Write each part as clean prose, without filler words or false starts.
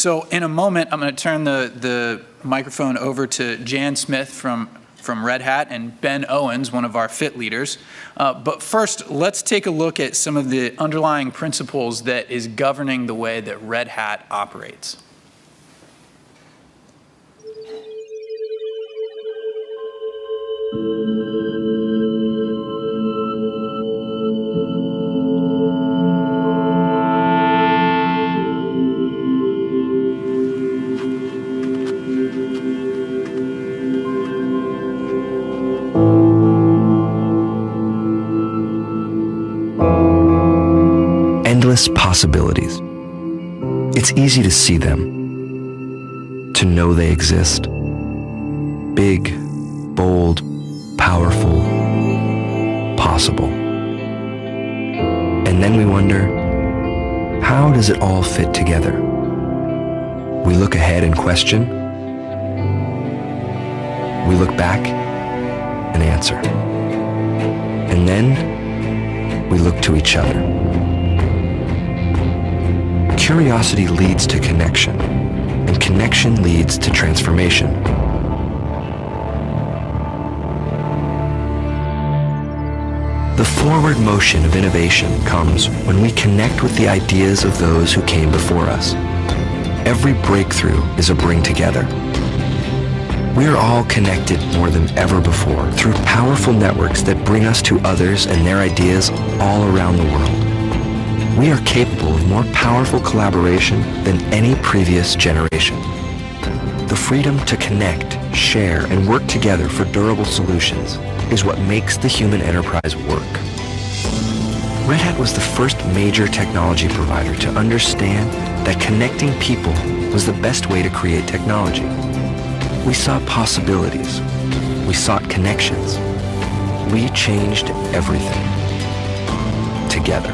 So in a moment, I'm going to turn the microphone over to Jan Smith from Red Hat and Ben Owens, one of our FIT leaders. But first, let's take a look at some of the underlying principles that is governing the way that Red Hat operates. Endless possibilities. It's easy to see them, to know they exist. Big, bold, powerful, possible. And then we wonder, how does it all fit together? We look ahead and question. We look back and answer. And then we look to each other. Curiosity leads to connection, and connection leads to transformation. The forward motion of innovation comes when we connect with the ideas of those who came before us. Every breakthrough is a bring together. We are all connected more than ever before through powerful networks that bring us to others and their ideas all around the world. We are capable of more powerful collaboration than any previous generation. The freedom to connect, share, and work together for durable solutions is what makes the human enterprise work. Red Hat was the first major technology provider to understand that connecting people was the best way to create technology. We saw possibilities. We sought connections. We changed everything. Together.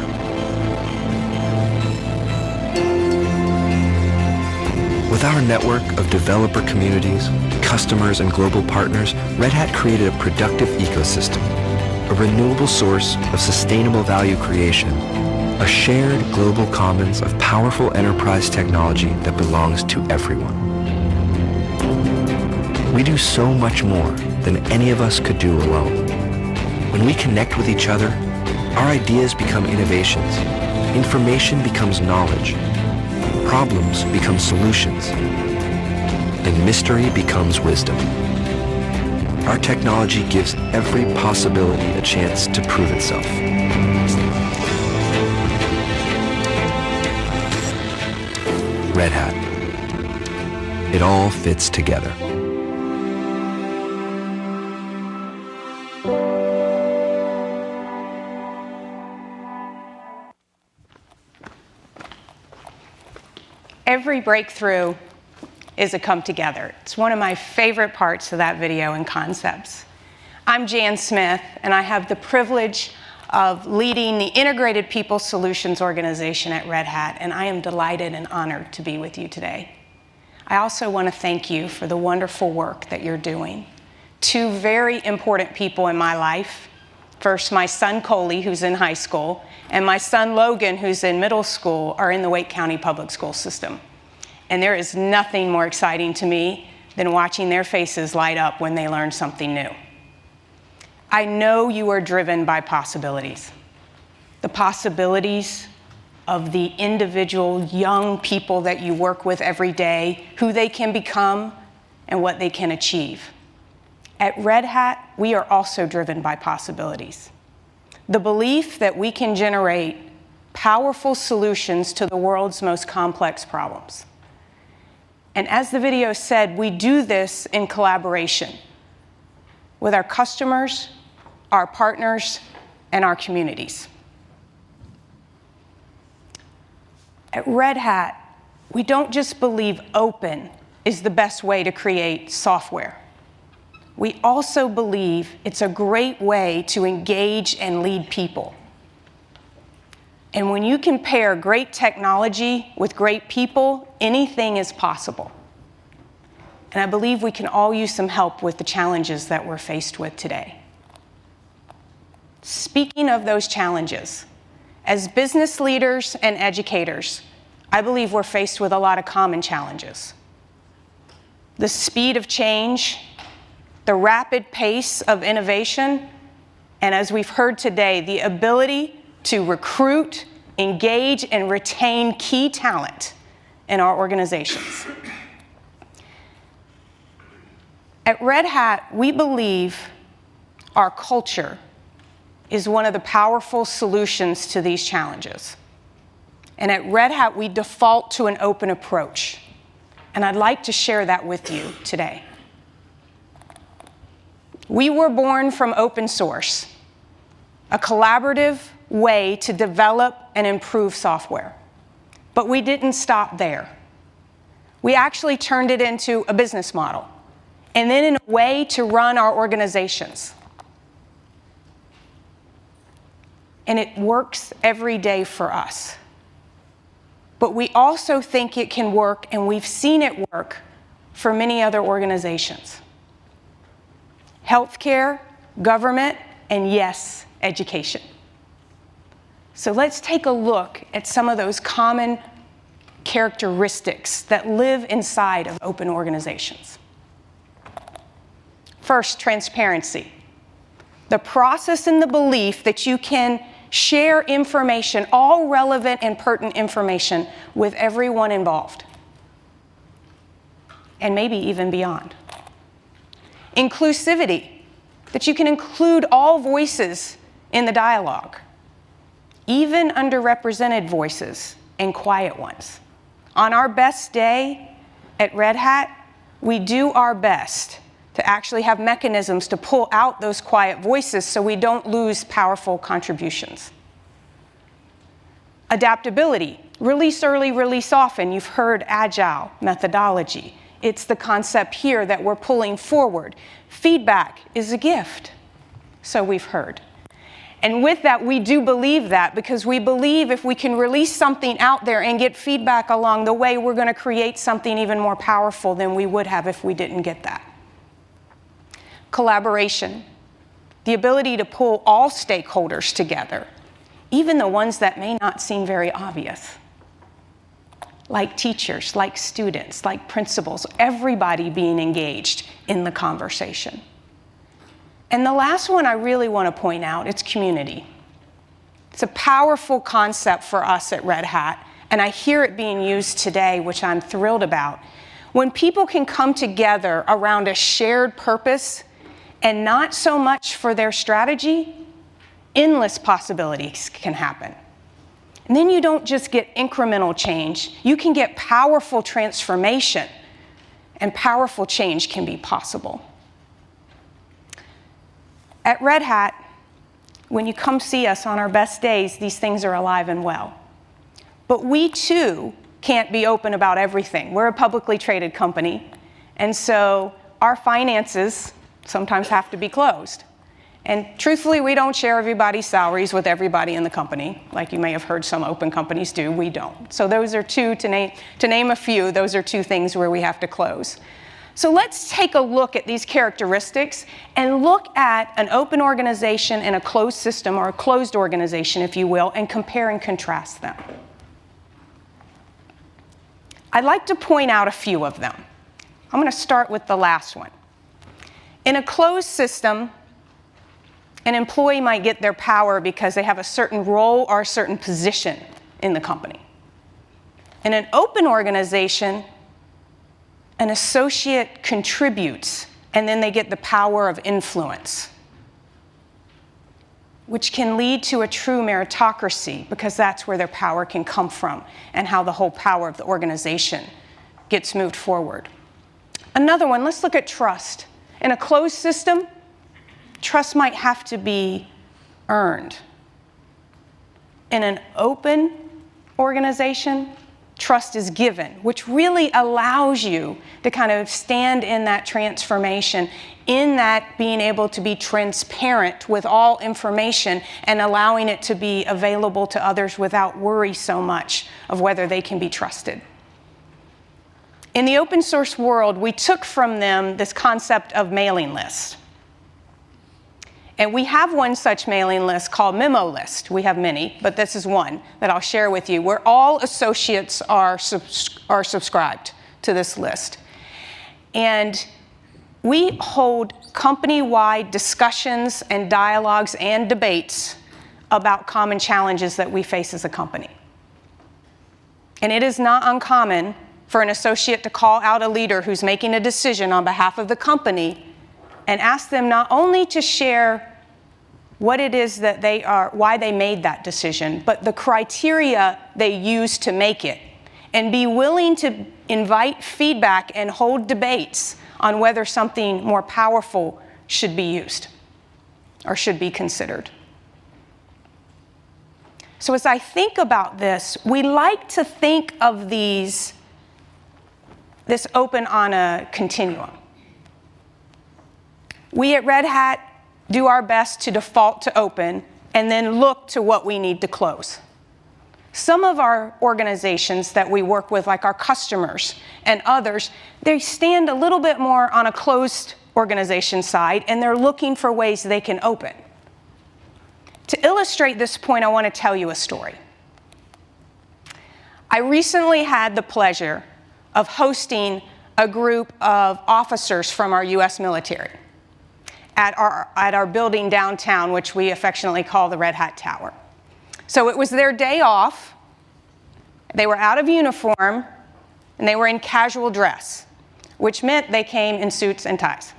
With our network of developer communities, customers, and global partners, Red Hat created a productive ecosystem, a renewable source of sustainable value creation, a shared global commons of powerful enterprise technology that belongs to everyone. We do so much more than any of us could do alone. When we connect with each other, our ideas become innovations, information becomes knowledge, problems become solutions, and mystery becomes wisdom. Our technology gives every possibility a chance to prove itself. Red Hat. It all fits together. Every breakthrough is a come together. It's one of my favorite parts of that video and concepts. I'm Jan Smith, and I have the privilege of leading the Integrated People Solutions organization at Red Hat, and I am delighted and honored to be with you today. I also want to thank you for the wonderful work that you're doing. Two very important people in my life. First, my son Coley, who's in high school, and my son Logan, who's in middle school, are in the Wake County Public School System. And there is nothing more exciting to me than watching their faces light up when they learn something new. I know you are driven by possibilities. The possibilities of the individual young people that you work with every day, who they can become, and what they can achieve. At Red Hat, we are also driven by possibilities. The belief that we can generate powerful solutions to the world's most complex problems. And as the video said, we do this in collaboration with our customers, our partners, and our communities. At Red Hat, we don't just believe open is the best way to create software. We also believe it's a great way to engage and lead people. And when you can pair great technology with great people, anything is possible. And I believe we can all use some help with the challenges that we're faced with today. Speaking of those challenges, as business leaders and educators, I believe we're faced with a lot of common challenges. The speed of change, the rapid pace of innovation, and as we've heard today, the ability to recruit, engage, and retain key talent in our organizations. At Red Hat, we believe our culture is one of the powerful solutions to these challenges. And at Red Hat, we default to an open approach. And I'd like to share that with you today. We were born from open source, a collaborative way to develop and improve software. But we didn't stop there. We actually turned it into a business model, and then in a way to run our organizations. And it works every day for us. But we also think it can work, and we've seen it work for many other organizations. Healthcare, government, and yes, education. So let's take a look at some of those common characteristics that live inside of open organizations. First, transparency. The process and the belief that you can share information, all relevant and pertinent information, with everyone involved, and maybe even beyond. Inclusivity, that you can include all voices in the dialogue, even underrepresented voices and quiet ones. On our best day at Red Hat, we do our best to actually have mechanisms to pull out those quiet voices so we don't lose powerful contributions. Adaptability, release early, release often. You've heard agile methodology. It's the concept here that we're pulling forward. Feedback is a gift, so we've heard. And with that, we do believe that, because we believe if we can release something out there and get feedback along the way, we're going to create something even more powerful than we would have if we didn't get that. Collaboration, the ability to pull all stakeholders together, even the ones that may not seem very obvious, like teachers, like students, like principals, everybody being engaged in the conversation. And the last one I really want to point out, it's community. It's a powerful concept for us at Red Hat, and I hear it being used today, which I'm thrilled about. When people can come together around a shared purpose, and not so much for their strategy, endless possibilities can happen. And then you don't just get incremental change, you can get powerful transformation, and powerful change can be possible. At Red Hat, when you come see us on our best days, these things are alive and well. But we too can't be open about everything. We're a publicly traded company, and so our finances sometimes have to be closed. And truthfully, we don't share everybody's salaries with everybody in the company, like you may have heard some open companies do. We don't. So those are two, to name a few, those are two things where we have to close. So let's take a look at these characteristics and look at an open organization and a closed system, or a closed organization, if you will, and compare and contrast them. I'd like to point out a few of them. I'm going to start with the last one. In a closed system, an employee might get their power because they have a certain role or a certain position in the company. In an open organization, an associate contributes, and then they get the power of influence, which can lead to a true meritocracy, because that's where their power can come from and how the whole power of the organization gets moved forward. Another one, let's look at trust. In a closed system, trust might have to be earned. In an open organization, trust is given, which really allows you to kind of stand in that transformation, in that being able to be transparent with all information and allowing it to be available to others without worry so much of whether they can be trusted. In the open source world, we took from them this concept of mailing lists. And we have one such mailing list called Memo List. We have many, but this is one that I'll share with you, where all associates are subscribed to this list. And we hold company-wide discussions and dialogues and debates about common challenges that we face as a company. And it is not uncommon for an associate to call out a leader who's making a decision on behalf of the company and ask them not only to share what it is that they are, why they made that decision, but the criteria they used to make it, and be willing to invite feedback and hold debates on whether something more powerful should be used or should be considered. So as I think about this, we like to think of this open on a continuum. We at Red Hat do our best to default to open and then look to what we need to close. Some of our organizations that we work with, like our customers and others, they stand a little bit more on a closed organization side, and they're looking for ways they can open. To illustrate this point, I want to tell you a story. I recently had the pleasure of hosting a group of officers from our U.S. military at our building downtown, which we affectionately call the Red Hat Tower. So it was their day off. They were out of uniform, and they were in casual dress, which meant they came in suits and ties.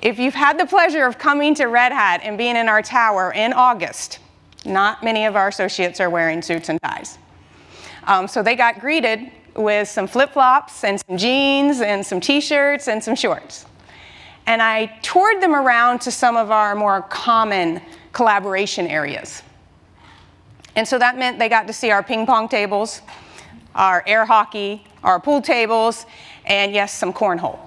If you've had the pleasure of coming to Red Hat and being in our tower in August, not many of our associates are wearing suits and ties. So they got greeted with some flip-flops and some jeans and some t-shirts and some shorts. And I toured them around to some of our more common collaboration areas. And so that meant they got to see our ping pong tables, our air hockey, our pool tables, and yes, some cornhole.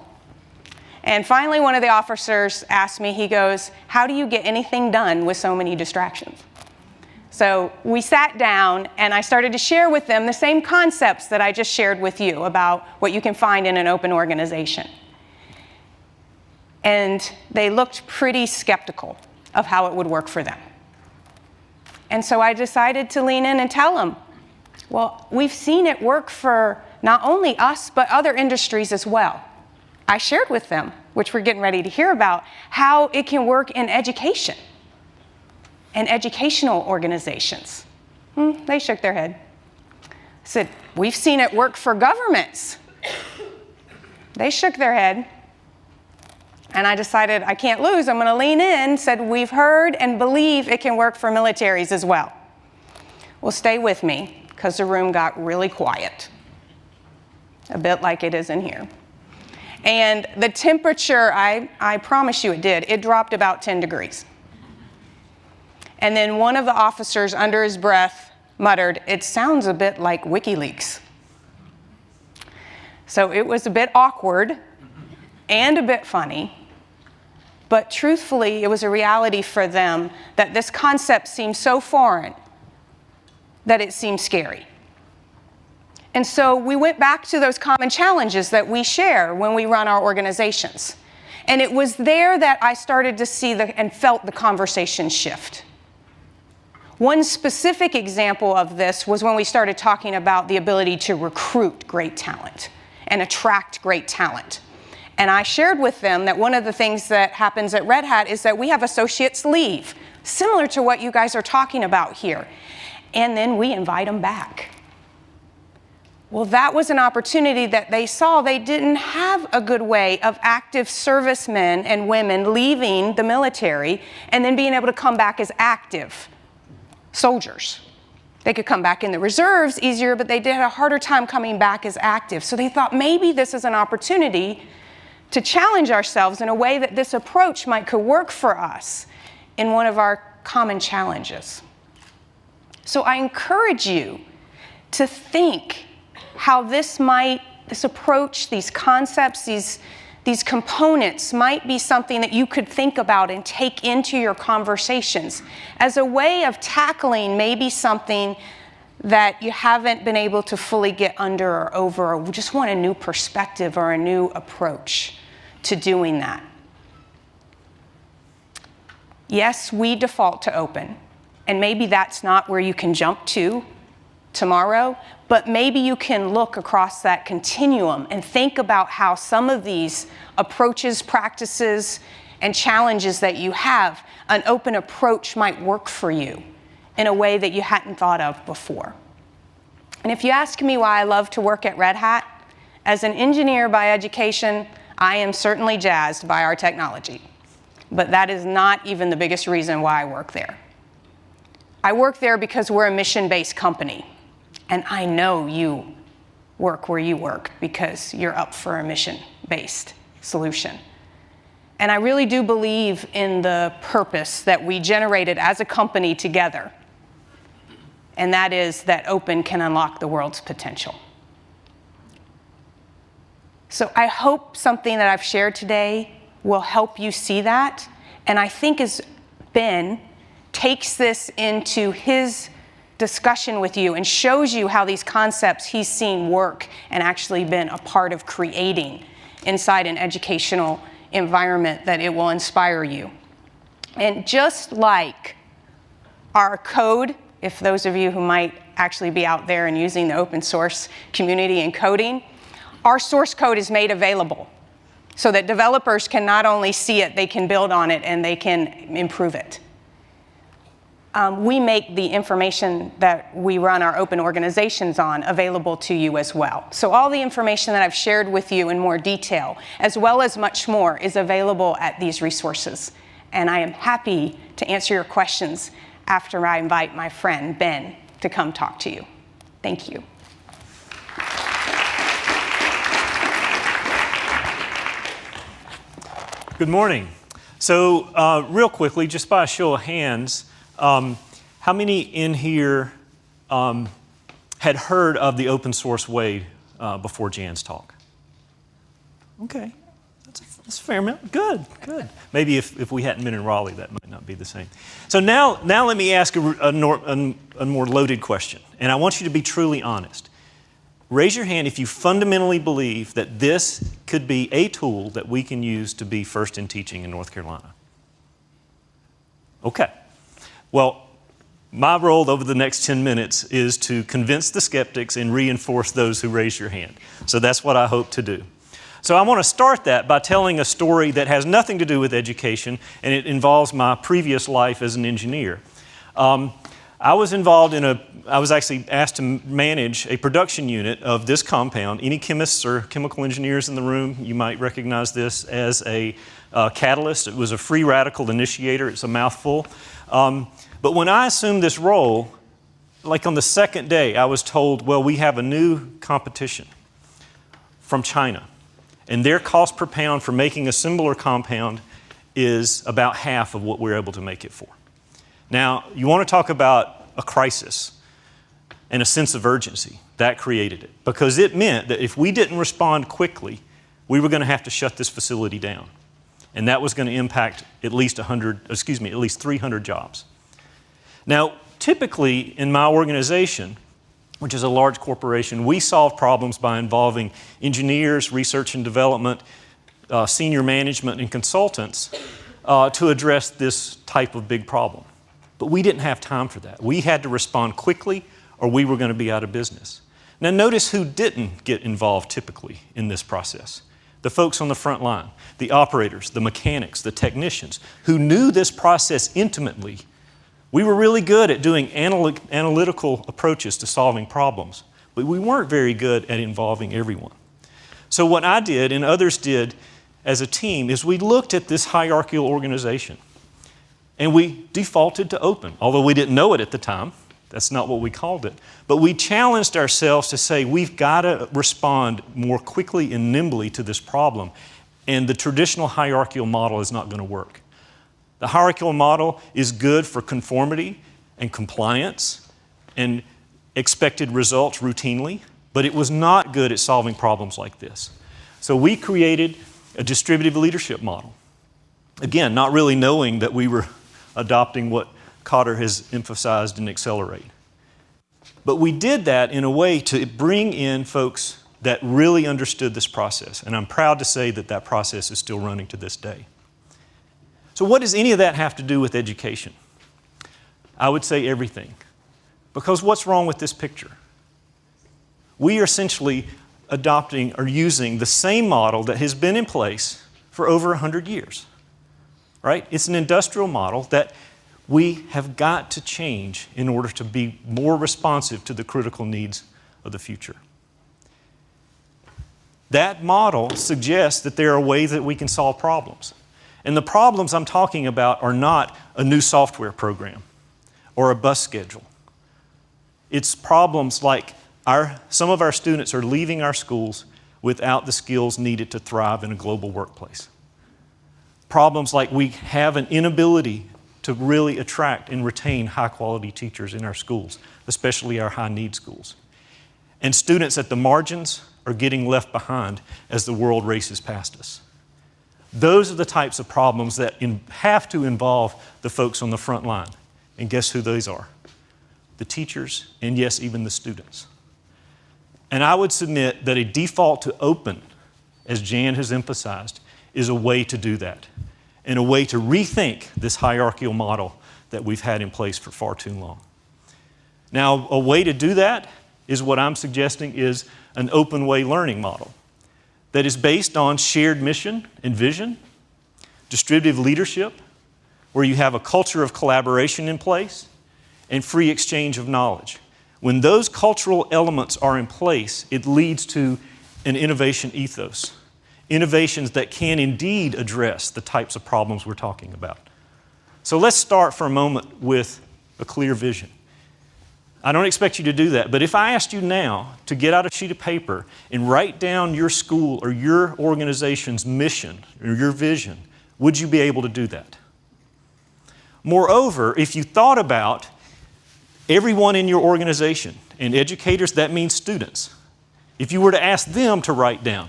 And finally, one of the officers asked me, he goes, "How do you get anything done with so many distractions?" So we sat down and I started to share with them the same concepts that I just shared with you about what you can find in an open organization. And they looked pretty skeptical of how it would work for them. And so I decided to lean in and tell them, well, we've seen it work for not only us, but other industries as well. I shared with them, which we're getting ready to hear about, how it can work in education and educational organizations. They shook their head. I said, we've seen it work for governments. They shook their head. And I decided I can't lose, I'm gonna lean in, said we've heard and believe it can work for militaries as well. Well, stay with me, because the room got really quiet, a bit like it is in here. And the temperature, I promise you it did, it dropped about 10 degrees. And then one of the officers, under his breath, muttered, "It sounds a bit like WikiLeaks." So it was a bit awkward and a bit funny. But truthfully, it was a reality for them that this concept seemed so foreign that it seemed scary. And so we went back to those common challenges that we share when we run our organizations. And it was there that I started to see and felt the conversation shift. One specific example of this was when we started talking about the ability to recruit great talent and attract great talent. And I shared with them that one of the things that happens at Red Hat is that we have associates leave, similar to what you guys are talking about here. And then we invite them back. Well, that was an opportunity that they saw. They didn't have a good way of active servicemen and women leaving the military and then being able to come back as active soldiers. They could come back in the reserves easier, but they did have a harder time coming back as active. So they thought maybe this is an opportunity to challenge ourselves in a way that this approach could work for us in one of our common challenges. So I encourage you to think how this approach, these concepts, these components might be something that you could think about and take into your conversations as a way of tackling maybe something that you haven't been able to fully get under or over, or just want a new perspective or a new approach to doing that. Yes, we default to open, and maybe that's not where you can jump to tomorrow, but maybe you can look across that continuum and think about how some of these approaches, practices, and challenges that you have, an open approach might work for you in a way that you hadn't thought of before. And if you ask me why I love to work at Red Hat, as an engineer by education, I am certainly jazzed by our technology. But that is not even the biggest reason why I work there. I work there because we're a mission-based company. And I know you work where you work because you're up for a mission-based solution. And I really do believe in the purpose that we generated as a company together. And that is that open can unlock the world's potential. So I hope something that I've shared today will help you see that. And I think as Ben takes this into his discussion with you and shows you how these concepts he's seen work and actually been a part of creating inside an educational environment, that it will inspire you. And just like our code, if those of you who might actually be out there and using the open source community and coding, our source code is made available so that developers can not only see it, they can build on it and they can improve it. We make the information that we run our open organizations on available to you as well. So all the information that I've shared with you in more detail, as well as much more, is available at these resources. And I am happy to answer your questions after I invite my friend Ben to come talk to you. Thank you. Good morning. So real quickly, just by a show of hands, how many in here had heard of the open source way before Jan's talk? Okay, that's a fair amount. Good. Maybe if we hadn't been in Raleigh, that might not be the same. So now let me ask a more loaded question, and I want you to be truly honest. Raise your hand if you fundamentally believe that this could be a tool that we can use to be first in teaching in North Carolina. Okay. Well, my role over the next 10 minutes is to convince the skeptics and reinforce those who raise your hand. So that's what I hope to do. So I want to start that by telling a story that has nothing to do with education, and it involves my previous life as an engineer. I was actually asked to manage a production unit of this compound. Any chemists or chemical engineers in the room, you might recognize this as a catalyst. It was a free radical initiator. It's a mouthful. But when I assumed this role, like on the second day, I was told, well, we have a new competition from China. And their cost per pound for making a similar compound is about half of what we're able to make it for. Now, you want to talk about a crisis and a sense of urgency. That created it. Because it meant that if we didn't respond quickly, we were going to have to shut this facility down. And that was going to impact at least 300 jobs. Now, typically in my organization, which is a large corporation, we solve problems by involving engineers, research and development, senior management, and consultants to address this type of big problem. But we didn't have time for that. We had to respond quickly or we were going to be out of business. Now notice who didn't get involved typically in this process. The folks on the front line, the operators, the mechanics, the technicians, who knew this process intimately. We were really good at doing analytical approaches to solving problems, but we weren't very good at involving everyone. So what I did and others did as a team is we looked at this hierarchical organization and we defaulted to open, although we didn't know it at the time. That's not what we called it. But we challenged ourselves to say we've got to respond more quickly and nimbly to this problem, and the traditional hierarchical model is not going to work. The hierarchical model is good for conformity and compliance and expected results routinely, but it was not good at solving problems like this. So we created a distributive leadership model. Again, not really knowing that we were adopting what Kotter has emphasized in Accelerate. But we did that in a way to bring in folks that really understood this process, and I'm proud to say that that process is still running to this day. So what does any of that have to do with education? I would say everything. Because what's wrong with this picture? We are essentially adopting or using the same model that has been in place for over 100 years, right? It's an industrial model that we have got to change in order to be more responsive to the critical needs of the future. That model suggests that there are ways that we can solve problems. And the problems I'm talking about are not a new software program or a bus schedule. It's problems like some of our students are leaving our schools without the skills needed to thrive in a global workplace. Problems like we have an inability to really attract and retain high-quality teachers in our schools, especially our high-need schools. And students at the margins are getting left behind as the world races past us. Those are the types of problems that have to involve the folks on the front line. And guess who those are? The teachers, and yes, even the students. And I would submit that a default to open, as Jan has emphasized, is a way to do that, and a way to rethink this hierarchical model that we've had in place for far too long. Now, a way to do that is what I'm suggesting is an open way learning model that is based on shared mission and vision, distributive leadership, where you have a culture of collaboration in place, and free exchange of knowledge. When those cultural elements are in place, it leads to an innovation ethos, innovations that can indeed address the types of problems we're talking about. So let's start for a moment with a clear vision. I don't expect you to do that, but if I asked you now to get out a sheet of paper and write down your school or your organization's mission or your vision, would you be able to do that? Moreover, if you thought about everyone in your organization, and educators, that means students, if you were to ask them to write down,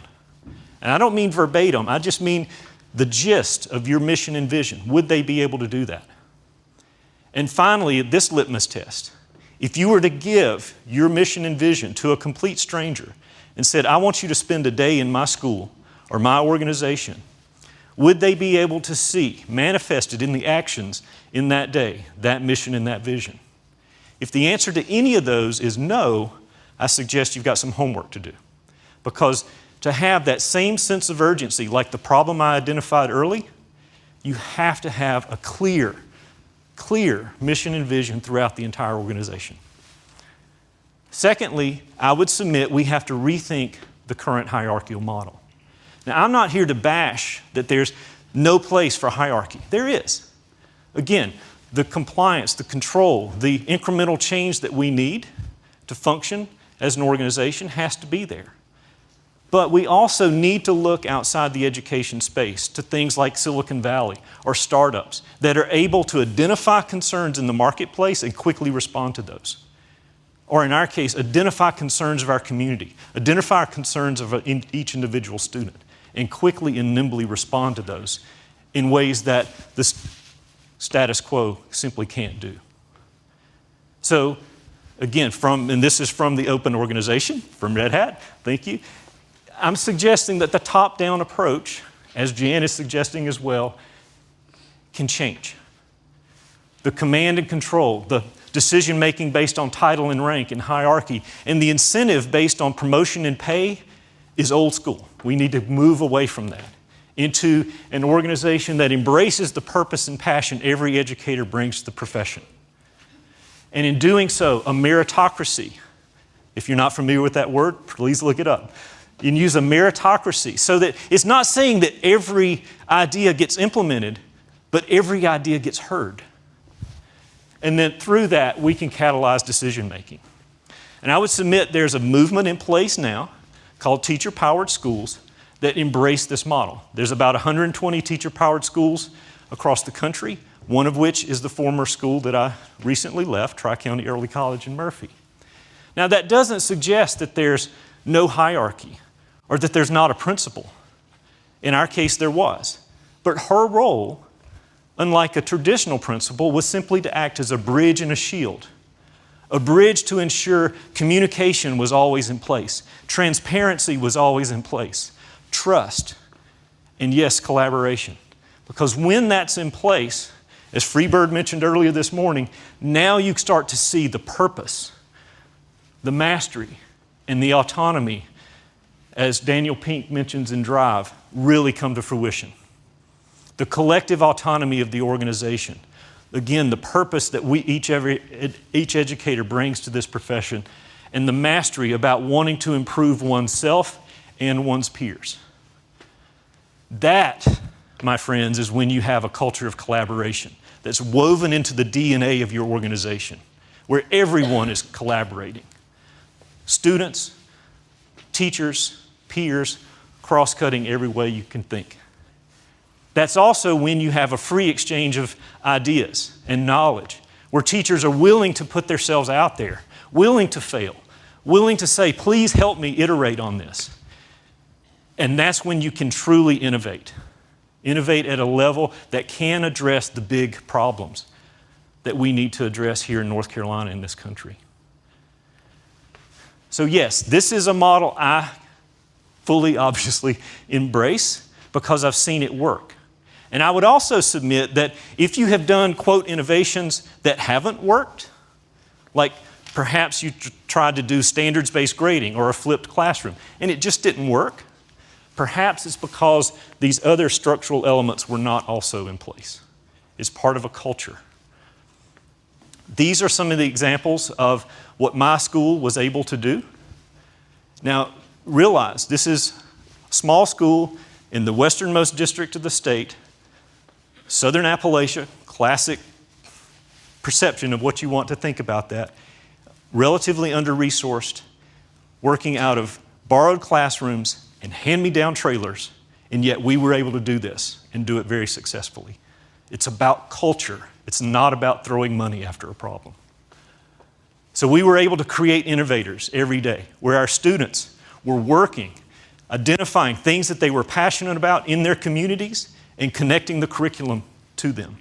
and I don't mean verbatim, I just mean the gist of your mission and vision, would they be able to do that? And finally, this litmus test, if you were to give your mission and vision to a complete stranger and said, I want you to spend a day in my school or my organization, would they be able to see manifested in the actions in that day, that mission and that vision? If the answer to any of those is no, I suggest you've got some homework to do. Because to have that same sense of urgency, like the problem I identified early, you have to have a clear mission and vision throughout the entire organization. Secondly, I would submit we have to rethink the current hierarchical model. Now, I'm not here to bash that there's no place for hierarchy. There is. Again, the compliance, the control, the incremental change that we need to function as an organization has to be there. But we also need to look outside the education space to things like Silicon Valley or startups that are able to identify concerns in the marketplace and quickly respond to those. Or in our case, identify concerns of our community, identify concerns of each individual student, and quickly and nimbly respond to those in ways that the status quo simply can't do. So, again, and this is from the Open Organization, from Red Hat, thank you. I'm suggesting that the top-down approach, as Jan is suggesting as well, can change. The command and control, the decision-making based on title and rank and hierarchy, and the incentive based on promotion and pay is old school. We need to move away from that into an organization that embraces the purpose and passion every educator brings to the profession. And in doing so, a meritocracy. If you're not familiar with that word, please look it up. You can use a meritocracy so that it's not saying that every idea gets implemented, but every idea gets heard. And then through that, we can catalyze decision making. And I would submit there's a movement in place now called teacher-powered schools that embrace this model. There's about 120 teacher-powered schools across the country, one of which is the former school that I recently left, Tri-County Early College in Murphy. Now, that doesn't suggest that there's no hierarchy or that there's not a principal. In our case, there was. But her role, unlike a traditional principal, was simply to act as a bridge and a shield. A bridge to ensure communication was always in place, transparency was always in place, trust, and yes, collaboration. Because when that's in place, as Freebird mentioned earlier this morning, now you start to see the purpose, the mastery, and the autonomy, as Daniel Pink mentions in Drive, really come to fruition. The collective autonomy of the organization. Again, the purpose that each educator brings to this profession, and the mastery about wanting to improve oneself and one's peers. That, my friends, is when you have a culture of collaboration that's woven into the DNA of your organization, where everyone is collaborating. Students, teachers, peers, cross-cutting every way you can think. That's also when you have a free exchange of ideas and knowledge, where teachers are willing to put themselves out there, willing to fail, willing to say, please help me iterate on this. And that's when you can truly innovate. Innovate at a level that can address the big problems that we need to address here in North Carolina in this country. So yes, this is a model I fully, obviously, embrace because I've seen it work. And I would also submit that if you have done, quote, innovations that haven't worked, like perhaps you tried to do standards-based grading or a flipped classroom, and it just didn't work, perhaps it's because these other structural elements were not also in place. It's part of a culture. These are some of the examples of what my school was able to do. Now, realize this is a small school in the westernmost district of the state, Southern Appalachia, classic perception of what you want to think about that, relatively under-resourced, working out of borrowed classrooms and hand-me-down trailers, and yet we were able to do this and do it very successfully. It's about culture. It's not about throwing money after a problem. So we were able to create innovators every day, where our students were working, identifying things that they were passionate about in their communities and connecting the curriculum to them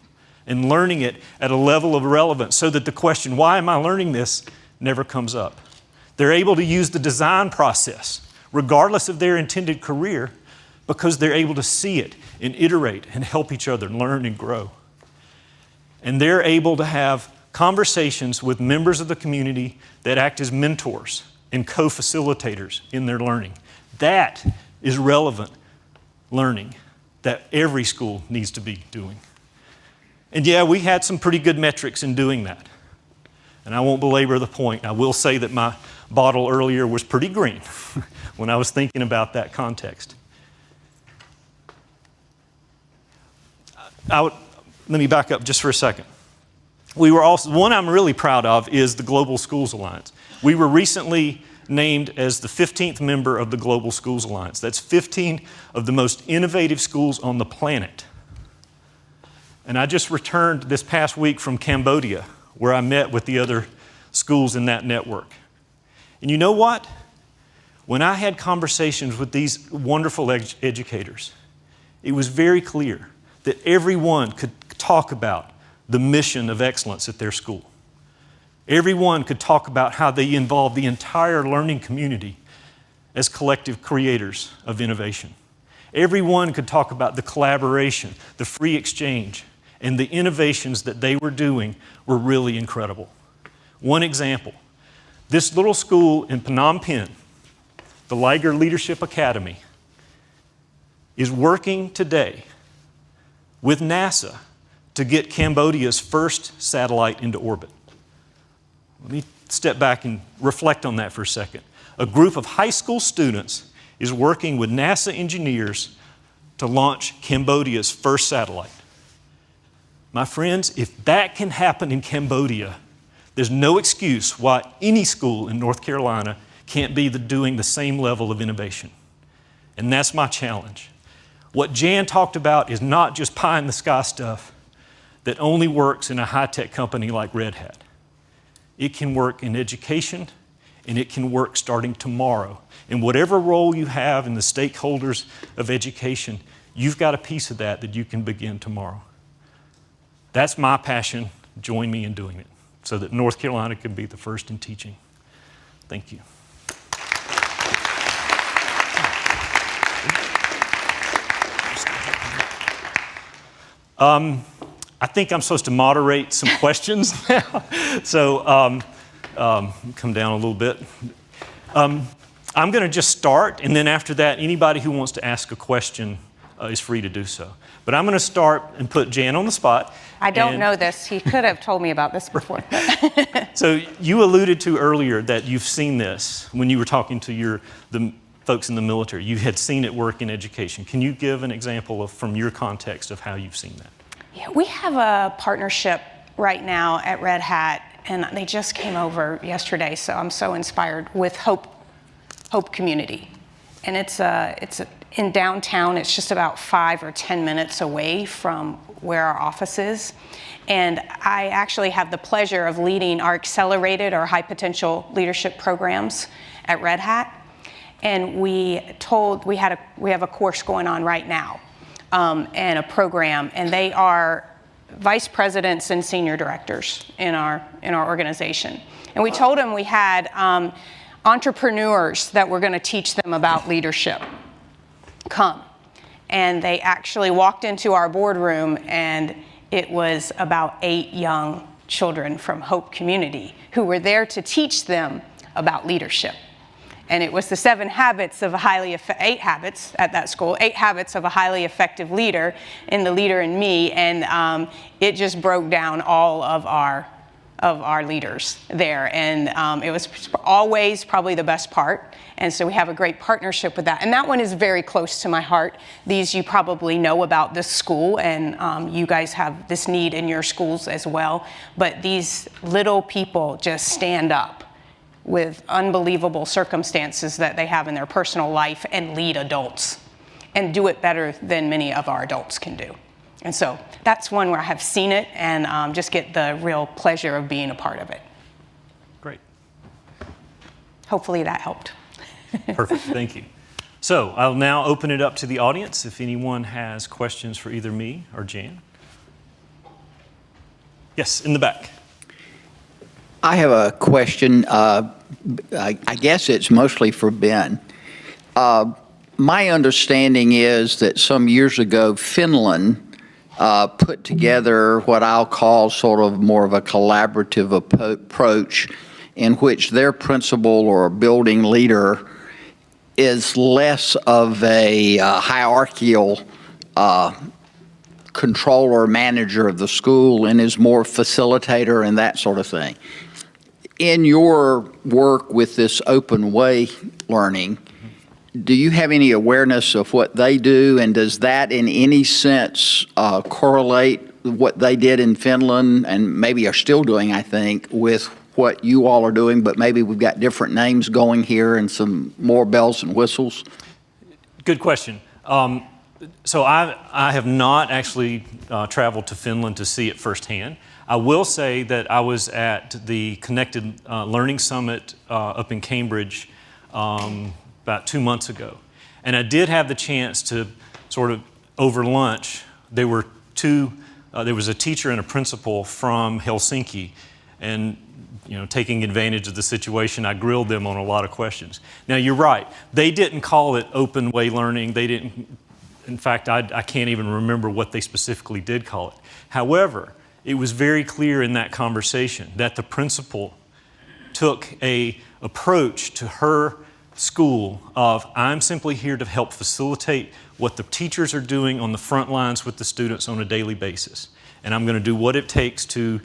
and learning it at a level of relevance so that the question, why am I learning this, never comes up. They're able to use the design process, regardless of their intended career, because they're able to see it and iterate and help each other learn and grow. And they're able to have conversations with members of the community that act as mentors and co-facilitators in their learning. That is relevant learning that every school needs to be doing. And yeah, we had some pretty good metrics in doing that. And I won't belabor the point. I will say that my bottle earlier was pretty green when I was thinking about that context. Let me back up just for a second. One I'm really proud of is the Global Schools Alliance. We were recently named as the 15th member of the Global Schools Alliance. That's 15 of the most innovative schools on the planet. And I just returned this past week from Cambodia, where I met with the other schools in that network. And you know what? When I had conversations with these wonderful educators, it was very clear that everyone could talk about the mission of excellence at their school. Everyone could talk about how they involve the entire learning community as collective creators of innovation. Everyone could talk about the collaboration, the free exchange, and the innovations that they were doing were really incredible. One example, this little school in Phnom Penh, the Liger Leadership Academy, is working today with NASA to get Cambodia's first satellite into orbit. Let me step back and reflect on that for a second. A group of high school students is working with NASA engineers to launch Cambodia's first satellite. My friends, if that can happen in Cambodia, there's no excuse why any school in North Carolina can't be doing the same level of innovation. And that's my challenge. What Jan talked about is not just pie-in-the-sky stuff that only works in a high-tech company like Red Hat. It can work in education, and it can work starting tomorrow. In whatever role you have in the stakeholders of education, you've got a piece of that you can begin tomorrow. That's my passion. Join me in doing it so that North Carolina can be the first in teaching. Thank you. I think I'm supposed to moderate some questions now. So come down a little bit. I'm going to just start, and then after that, anybody who wants to ask a question is free to do so. But I'm going to start and put Jan on the spot. I don't know this. He could have told me about this before. So you alluded to earlier that you've seen this when you were talking to the folks in the military. You had seen it work in education. Can you give an example from your context of how you've seen that? Yeah, we have a partnership right now at Red Hat, and they just came over yesterday, so I'm so inspired, with Hope Community. And it's in downtown. It's just about 5 or 10 minutes away from where our office is. And I actually have the pleasure of leading our accelerated or high potential leadership programs at Red Hat. And we have a course going on right now, and a program, and they are vice presidents and senior directors in our organization. And we told them we had entrepreneurs that were going to teach them about leadership come. And they actually walked into our boardroom, and it was about 8 young children from Hope Community who were there to teach them about leadership. And it was the 8 habits of a highly effective leader in The Leader in Me, and it just broke down all of our leaders there, and it was always probably the best part. And so we have a great partnership with that, and that one is very close to my heart. These, you probably know about this school, and you guys have this need in your schools as well, but these little people just stand up with unbelievable circumstances that they have in their personal life and lead adults and do it better than many of our adults can do. And so that's one where I have seen it and just get the real pleasure of being a part of it. Great. Hopefully that helped. Perfect, thank you. So I'll now open it up to the audience if anyone has questions for either me or Jan. Yes, in the back. I have a question. I guess it's mostly for Ben. My understanding is that some years ago, Finland put together what I'll call sort of more of a collaborative approach, in which their principal or building leader is less of a hierarchical controller, manager of the school, and is more facilitator and that sort of thing. In your work with this open way learning, do you have any awareness of what they do, and does that in any sense correlate what they did in Finland, and maybe are still doing, I think, with what you all are doing, but maybe we've got different names going here and some more bells and whistles? Good question. So I have not actually traveled to Finland to see it firsthand. I will say that I was at the Connected Learning Summit up in Cambridge about 2 months ago. And I did have the chance to sort of, over lunch, there was a teacher and a principal from Helsinki, and taking advantage of the situation, I grilled them on a lot of questions. Now, you're right. They didn't call it open way learning. They didn't. In fact, I can't even remember what they specifically did call it. However, it was very clear in that conversation that the principal took an approach to her school of, I'm simply here to help facilitate what the teachers are doing on the front lines with the students on a daily basis. And I'm going to do what it takes to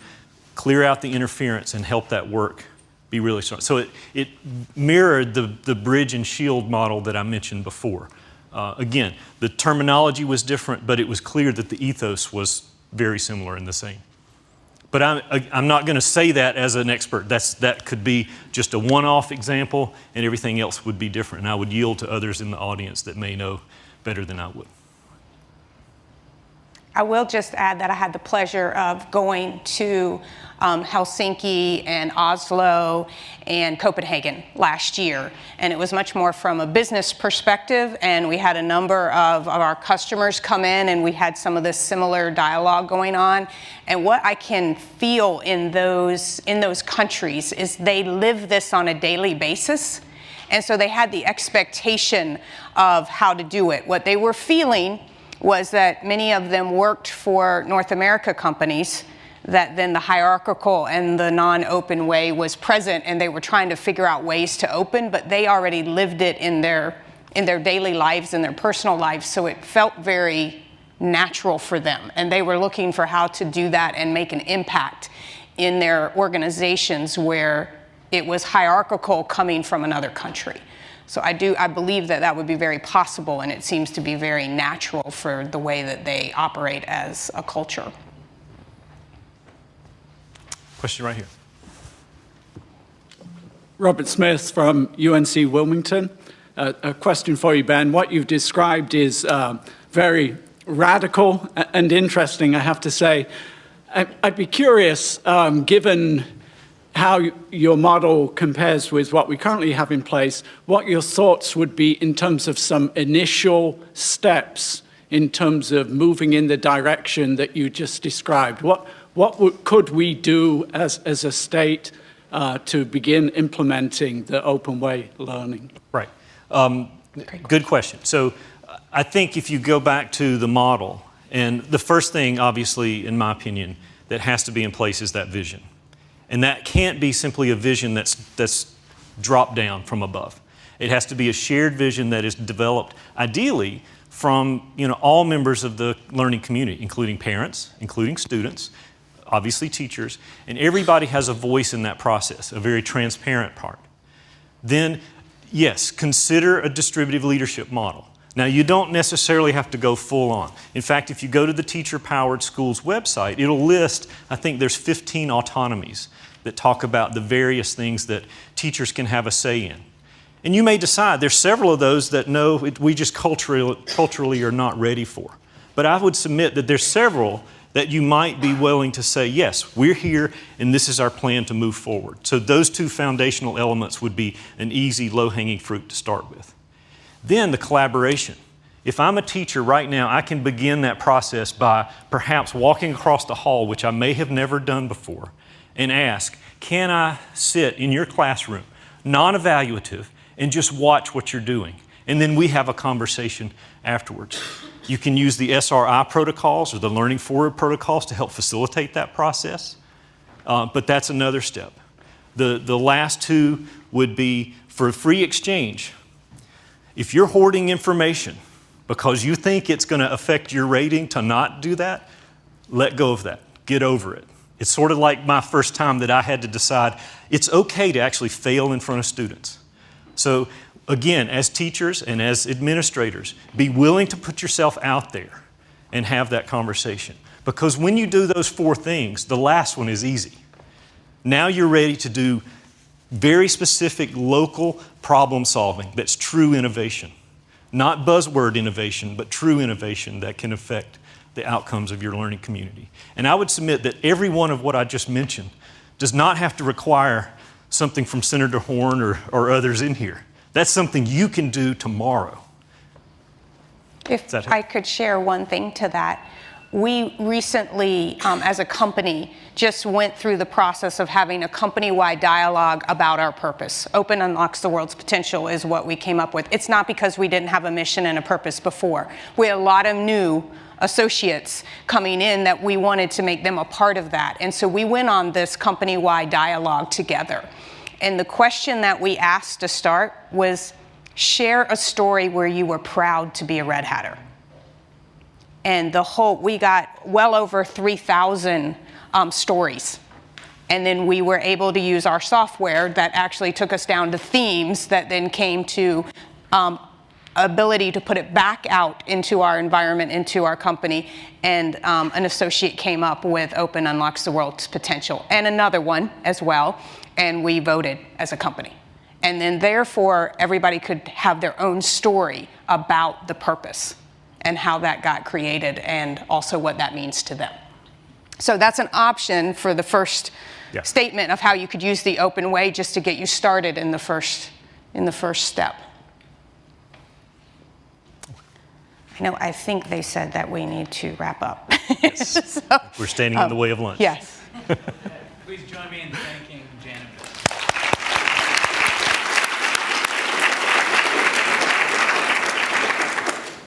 clear out the interference and help that work be really strong. So it mirrored the bridge and shield model that I mentioned before. Again, the terminology was different, but it was clear that the ethos was very similar and the same. But I'm not going to say that as an expert. That could be just a one-off example, and everything else would be different. And I would yield to others in the audience that may know better than I would. I will just add that I had the pleasure of going to Helsinki and Oslo and Copenhagen last year, and it was much more from a business perspective, and we had a number of our customers come in, and we had some of this similar dialogue going on. And what I can feel in those countries is they live this on a daily basis, and so they had the expectation of how to do it. What they were feeling was that many of them worked for North America companies, that then the hierarchical and the non-open way was present, and they were trying to figure out ways to open, but they already lived it in their daily lives, in their personal lives, so it felt very natural for them. And they were looking for how to do that and make an impact in their organizations where it was hierarchical coming from another country. So I believe that would be very possible, and it seems to be very natural for the way that they operate as a culture. Question right here. Robert Smith from UNC Wilmington. A question for you, Ben. What you've described is very radical and interesting, I have to say. I'd be curious, given how your model compares with what we currently have in place, what your thoughts would be in terms of some initial steps in terms of moving in the direction that you just described. Could we do as a state to begin implementing the open way learning? Right. Good question. So I think if you go back to the model, and the first thing, obviously, in my opinion, that has to be in place is that vision. And that can't be simply a vision that's dropped down from above. It has to be a shared vision that is developed, ideally, from all members of the learning community, including parents, including students, obviously teachers, and everybody has a voice in that process, a very transparent part. Then, yes, consider a distributive leadership model. Now, you don't necessarily have to go full on. In fact, if you go to the Teacher-Powered Schools website, it'll list, I think there's 15 autonomies that talk about the various things that teachers can have a say in. And you may decide there's several of those that we just culturally are not ready for. But I would submit that there's several that you might be willing to say, yes, we're here and this is our plan to move forward. So those two foundational elements would be an easy, low-hanging fruit to start with. Then the collaboration. If I'm a teacher right now, I can begin that process by perhaps walking across the hall, which I may have never done before, and ask, can I sit in your classroom, non-evaluative, and just watch what you're doing? And then we have a conversation afterwards. You can use the SRI protocols or the Learning Forward protocols to help facilitate that process, but that's another step. The last two would be for free exchange. If you're hoarding information because you think it's going to affect your rating to not do that, let go of that. Get over it. It's sort of like my first time that I had to decide it's okay to actually fail in front of students. So again, as teachers and as administrators, be willing to put yourself out there and have that conversation. Because when you do those four things, the last one is easy. Now you're ready to do very specific local problem solving that's true innovation. Not buzzword innovation, but true innovation that can affect the outcomes of your learning community. And I would submit that every one of what I just mentioned does not have to require something from Senator Horn or others in here. That's something you can do tomorrow. If I could share one thing to that. We recently, as a company, just went through the process of having a company-wide dialogue about our purpose. Open unlocks the world's potential is what we came up with. It's not because we didn't have a mission and a purpose before. We had a lot of new associates coming in that we wanted to make them a part of that. And so we went on this company-wide dialogue together. And the question that we asked to start was, share a story where you were proud to be a Red Hatter. And we got well over 3,000 stories. And then we were able to use our software that actually took us down to themes that then came to ability to put it back out into our environment, into our company. And an associate came up with Open Unlocks the World's Potential, and another one as well. And we voted as a company. And then therefore, everybody could have their own story about the purpose and how that got created and also what that means to them. So that's an option for the first statement of how you could use the open way just to get you started in the first step. I think they said that we need to wrap up. Yes. We're standing in the way of lunch. Yes. Please join me in thanking